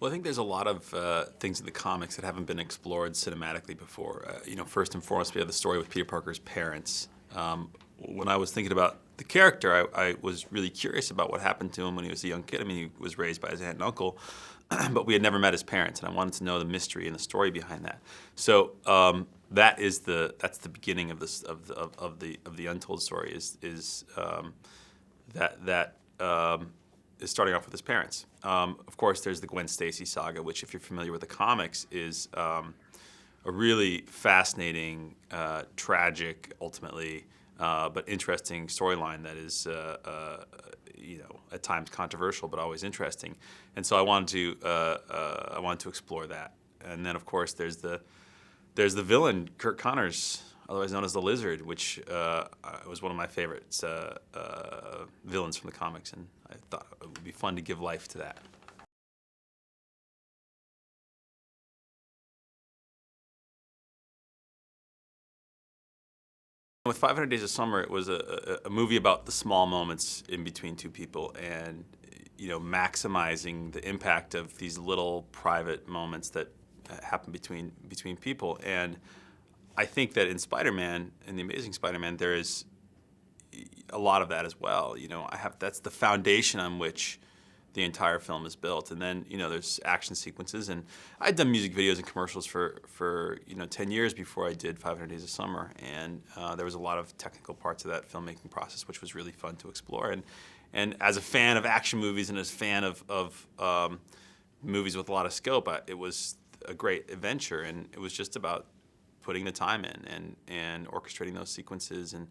Well, I think there's a lot of things in the comics that haven't been explored cinematically before. First and foremost, we have the story with Peter Parker's parents. When I was thinking about the character, I was really curious about what happened to him when he was a young kid. I mean, he was raised by his aunt and uncle, but we had never met his parents, and I wanted to know the mystery and the story behind that. So that's the beginning of this of the untold story is starting off with his parents. Of course, there's the Gwen Stacy saga, which, if you're familiar with the comics, is a really fascinating, tragic, ultimately, but interesting storyline that is, at times controversial, but always interesting. And so I wanted to explore that. And then, of course, there's the villain, Kurt Connors, otherwise known as the Lizard, which was one of my favorites villains from the comics, and I thought it would be fun to give life to that. With 500 Days of Summer, it was a movie about the small moments in between two people, and maximizing the impact of these little private moments that happen between people. And I think that in Spider-Man, in the Amazing Spider-Man, there is a lot of that as well. That's the foundation on which the entire film is built. And then there's action sequences, and I'd done music videos and commercials for 10 years before I did 500 Days of Summer, and there was a lot of technical parts of that filmmaking process, which was really fun to explore. And as a fan of action movies and as a fan of movies with a lot of scope, it was a great adventure, and it was just about putting the time in and orchestrating those sequences, and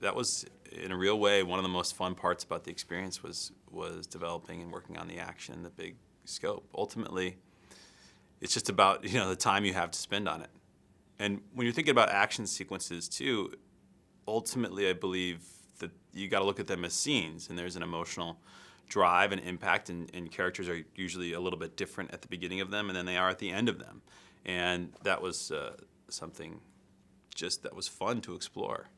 that was, in a real way, one of the most fun parts about the experience was developing and working on the action and the big scope. Ultimately, it's just about the time you have to spend on it. And when you're thinking about action sequences too, ultimately I believe that you got to look at them as scenes, and there's an emotional drive and impact, and characters are usually a little bit different at the beginning of them, and then they are at the end of them. And that was something just that was fun to explore.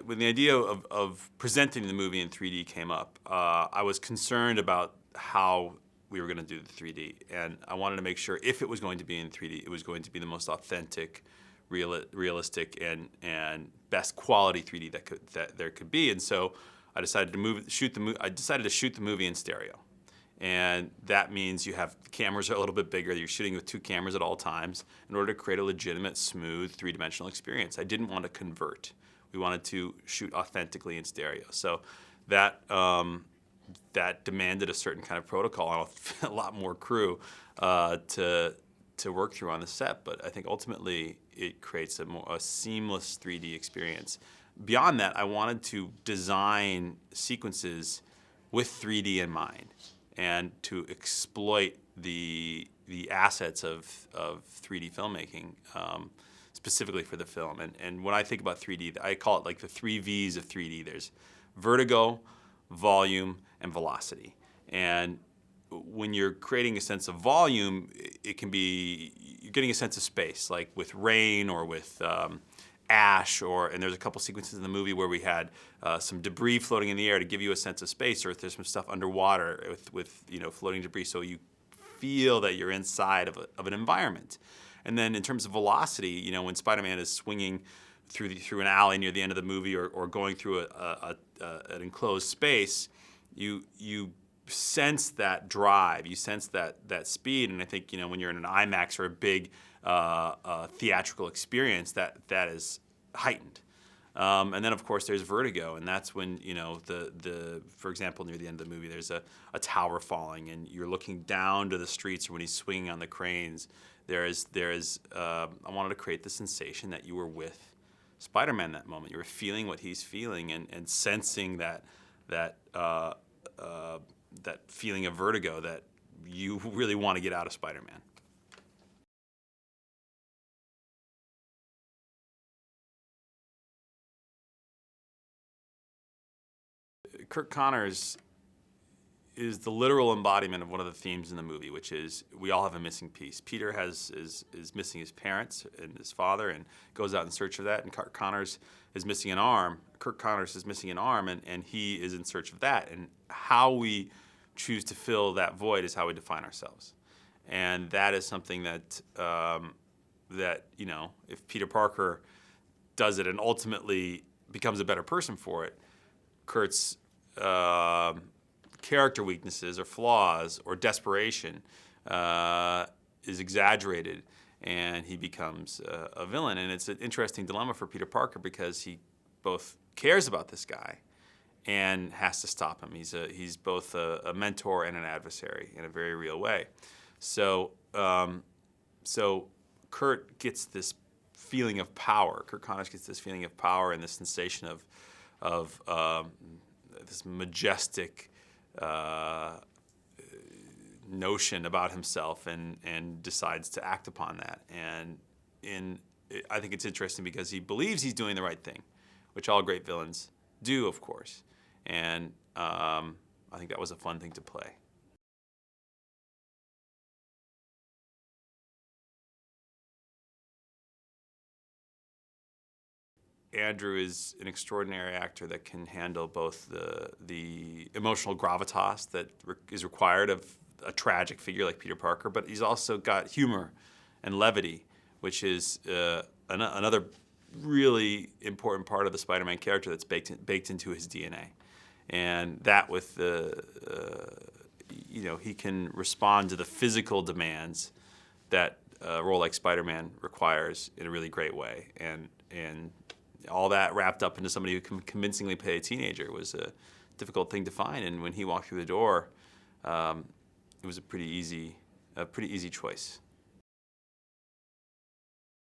When the idea of presenting the movie in 3D came up, I was concerned about how we were going to do the 3D, and I wanted to make sure if it was going to be in 3D, it was going to be the most authentic, realistic, and best quality 3D that there could be. And so I decided to shoot the movie in stereo. And that means the cameras are a little bit bigger. You're shooting with two cameras at all times in order to create a legitimate, smooth, three-dimensional experience. I didn't want to convert. We wanted to shoot authentically in stereo. So that demanded a certain kind of protocol and a lot more crew to work through on the set. But I think ultimately it creates a seamless 3D experience. Beyond that, I wanted to design sequences with 3D in mind and to exploit the assets of 3D filmmaking, specifically for the film. And when I think about 3D, I call it like the 3 V's of 3D. There's vertigo, volume, and velocity. And when you're creating a sense of volume, it can be, you're getting a sense of space, like with rain or with ash, and there's a couple sequences in the movie where we had some debris floating in the air to give you a sense of space, or if there's some stuff underwater with floating debris, so you feel that you're inside of an environment. And then in terms of velocity, when Spider-Man is swinging through an alley near the end of the movie, or going through an enclosed space, you sense that drive, you sense that speed, and I think when you're in an IMAX or a big theatrical experience, that is heightened. And then of course there's vertigo, and that's when for example, near the end of the movie, there's a tower falling, and you're looking down to the streets, or when he's swinging on the cranes. I wanted to create the sensation that you were with Spider-Man that moment. You were feeling what he's feeling, and sensing that feeling of vertigo that you really want to get out of Spider-Man. Kurt Connors is the literal embodiment of one of the themes in the movie, which is we all have a missing piece. Peter is missing his parents and his father and goes out in search of that, and Kirk Connors is missing an arm. And he is in search of that. And how we choose to fill that void is how we define ourselves. And that is something that, if Peter Parker does it and ultimately becomes a better person for it, Kurt's character weaknesses or flaws or desperation is exaggerated, and he becomes a villain. And it's an interesting dilemma for Peter Parker because he both cares about this guy and has to stop him. He's both a mentor and an adversary in a very real way. So Kurt gets this feeling of power. Kurt Connors gets this feeling of power and this sensation of this majestic notion about himself, and decides to act upon that. And I think it's interesting because he believes he's doing the right thing, which all great villains do, of course. And I think that was a fun thing to play. Andrew is an extraordinary actor that can handle both the emotional gravitas that is required of a tragic figure like Peter Parker, but he's also got humor and levity, which is another really important part of the Spider-Man character that's baked into his DNA. And that with he can respond to the physical demands that a role like Spider-Man requires in a really great way. And all that wrapped up into somebody who can convincingly play a teenager was a difficult thing to find. And when he walked through the door, it was a pretty easy choice.